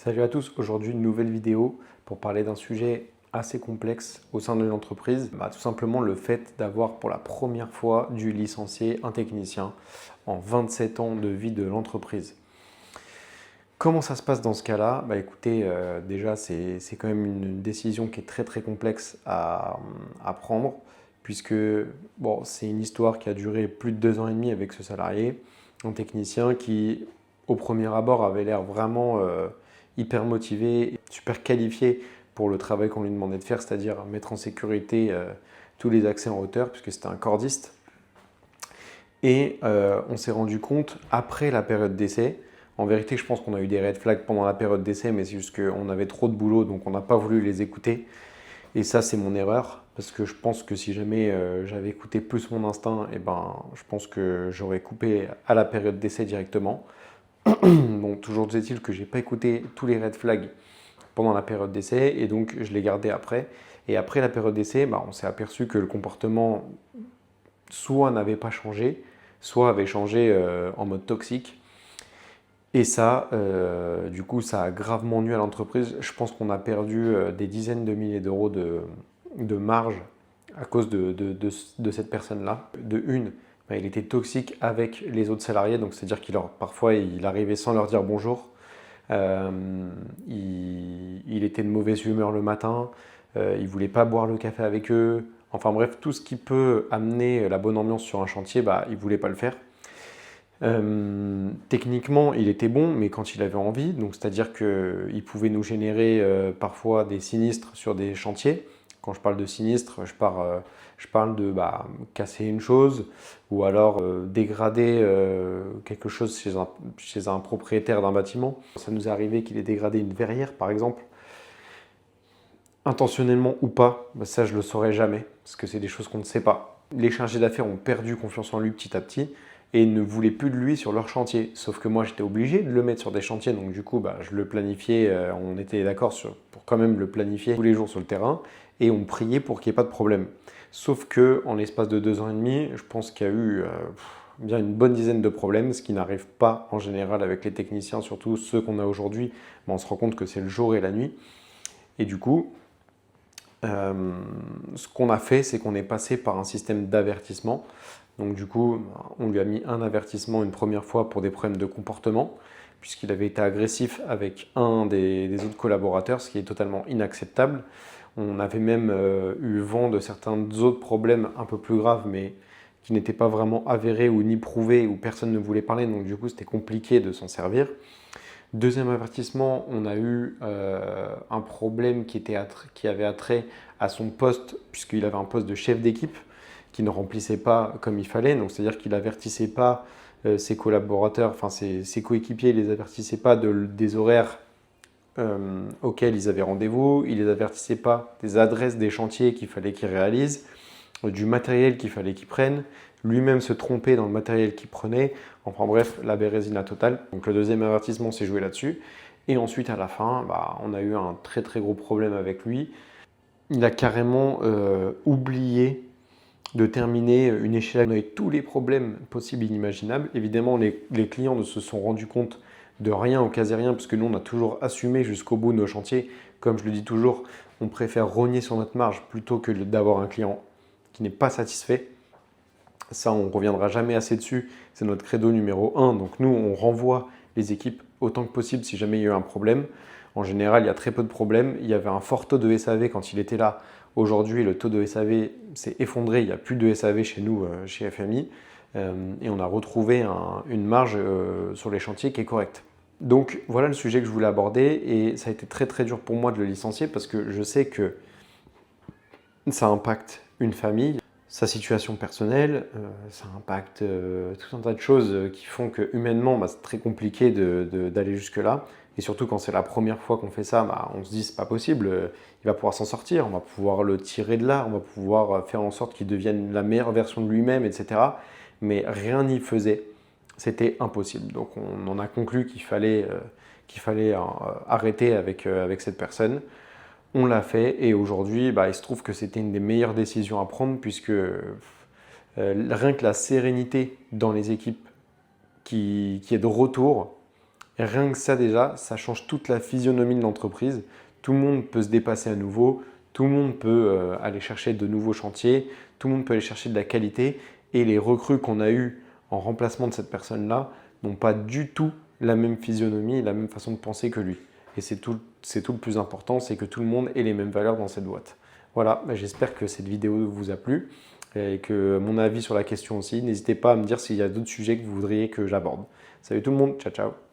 Salut à tous, aujourd'hui une nouvelle vidéo pour parler d'un sujet assez complexe au sein de l'entreprise. Tout simplement le fait d'avoir pour la première fois dû licencier un technicien en 27 ans de vie de l'entreprise. Comment ça se passe dans ce cas-là? Écoutez, déjà c'est quand même une décision qui est très complexe à prendre puisque c'est une histoire qui a duré plus de 2 ans et demi avec ce salarié, un technicien qui au premier abord avait l'air vraiment hyper motivé, super qualifié pour le travail qu'on lui demandait de faire, c'est-à-dire mettre en sécurité tous les accès en hauteur puisque c'était un cordiste. Et on s'est rendu compte après la période d'essai. En vérité, je pense qu'on a eu des red flags pendant la période d'essai, mais c'est juste qu'on avait trop de boulot, donc on n'a pas voulu les écouter. Et ça, c'est mon erreur, parce que je pense que si jamais j'avais écouté plus mon instinct, je pense que j'aurais coupé à la période d'essai directement. Bon, toujours est-il que j'ai pas écouté tous les red flags pendant la période d'essai, et donc je l'ai gardé après. Et après la période d'essai, on s'est aperçu que le comportement soit n'avait pas changé, soit avait changé en mode toxique. Et ça, du coup, ça a gravement nui à l'entreprise. Je pense qu'on a perdu des dizaines de milliers d'euros de marge à cause de cette personne-là. De une, il était toxique avec les autres salariés, donc c'est-à-dire parfois il arrivait sans leur dire bonjour. Il était de mauvaise humeur le matin, il ne voulait pas boire le café avec eux. Enfin bref, tout ce qui peut amener la bonne ambiance sur un chantier, il ne voulait pas le faire. Techniquement, il était bon, mais quand il avait envie, donc c'est-à-dire qu'il pouvait nous générer parfois des sinistres sur des chantiers. Quand je parle de sinistre, je parle de casser une chose ou alors dégrader quelque chose chez un propriétaire d'un bâtiment. Ça nous est arrivé qu'il ait dégradé une verrière, par exemple. Intentionnellement ou pas, ça je ne le saurais jamais, parce que c'est des choses qu'on ne sait pas. Les chargés d'affaires ont perdu confiance en lui petit à petit et ne voulaient plus de lui sur leur chantier. Sauf que moi j'étais obligé de le mettre sur des chantiers, donc du coup je le planifiais, on était d'accord pour quand même le planifier tous les jours sur le terrain, et on priait pour qu'il n'y ait pas de problème. Sauf que en l'espace de 2 ans et demi, je pense qu'il y a eu bien une bonne dizaine de problèmes, ce qui n'arrive pas en général avec les techniciens, surtout ceux qu'on a aujourd'hui. On se rend compte que c'est le jour et la nuit. Et du coup, ce qu'on a fait, c'est qu'on est passé par un système d'avertissement. Donc du coup, on lui a mis un avertissement une première fois pour des problèmes de comportement, puisqu'il avait été agressif avec un des autres collaborateurs, ce qui est totalement inacceptable. On avait même eu vent de certains autres problèmes un peu plus graves, mais qui n'étaient pas vraiment avérés ou ni prouvés, où personne ne voulait parler, donc du coup c'était compliqué de s'en servir. Deuxième avertissement, on a eu un problème qui avait attrait à son poste, puisqu'il avait un poste de chef d'équipe qui ne remplissait pas comme il fallait. Donc, c'est-à-dire qu'il n'avertissait pas ses collaborateurs, enfin ses coéquipiers, il ne les avertissait pas des horaires auxquels ils avaient rendez-vous, il ne les avertissait pas des adresses des chantiers qu'il fallait qu'ils réalisent, du matériel qu'il fallait qu'il prenne, lui-même se tromper dans le matériel qu'il prenait. Enfin bref, la bérésina totale. Donc le deuxième avertissement s'est joué là-dessus. Et ensuite, à la fin, on a eu un très gros problème avec lui. Il a carrément oublié de terminer une échelle avec tous les problèmes possibles et inimaginables. Évidemment, les clients ne se sont rendus compte de rien ou quasi rien, parce que nous, on a toujours assumé jusqu'au bout nos chantiers. Comme je le dis toujours, on préfère rogner sur notre marge plutôt que d'avoir un client qui n'est pas satisfait. Ça, on ne reviendra jamais assez dessus. C'est notre credo numéro 1. Donc nous, on renvoie les équipes autant que possible si jamais il y a eu un problème. En général, il y a très peu de problèmes. Il y avait un fort taux de SAV quand il était là. Aujourd'hui, le taux de SAV s'est effondré. Il n'y a plus de SAV chez nous, chez FMI. Et on a retrouvé une marge sur les chantiers qui est correcte. Donc voilà le sujet que je voulais aborder. Et ça a été très dur pour moi de le licencier parce que je sais que ça impacte une famille. Sa situation personnelle, ça impacte tout un tas de choses qui font que humainement, c'est très compliqué d'aller jusque-là. Et surtout quand c'est la première fois qu'on fait ça, on se dit c'est pas possible, il va pouvoir s'en sortir, on va pouvoir le tirer de là, on va pouvoir faire en sorte qu'il devienne la meilleure version de lui-même, etc. Mais rien n'y faisait, c'était impossible. Donc on en a conclu qu'il fallait arrêter avec cette personne. On l'a fait et aujourd'hui, il se trouve que c'était une des meilleures décisions à prendre puisque rien que la sérénité dans les équipes qui est de retour, Et rien que ça déjà, ça change toute la physionomie de l'entreprise. Tout le monde peut se dépasser à nouveau, tout le monde peut aller chercher de nouveaux chantiers, tout le monde peut aller chercher de la qualité. Et les recrues qu'on a eues en remplacement de cette personne-là n'ont pas du tout la même physionomie, la même façon de penser que lui. Et c'est tout le plus important, c'est que tout le monde ait les mêmes valeurs dans cette boîte. Voilà, j'espère que cette vidéo vous a plu et que mon avis sur la question aussi. N'hésitez pas à me dire s'il y a d'autres sujets que vous voudriez que j'aborde. Salut tout le monde, ciao ciao.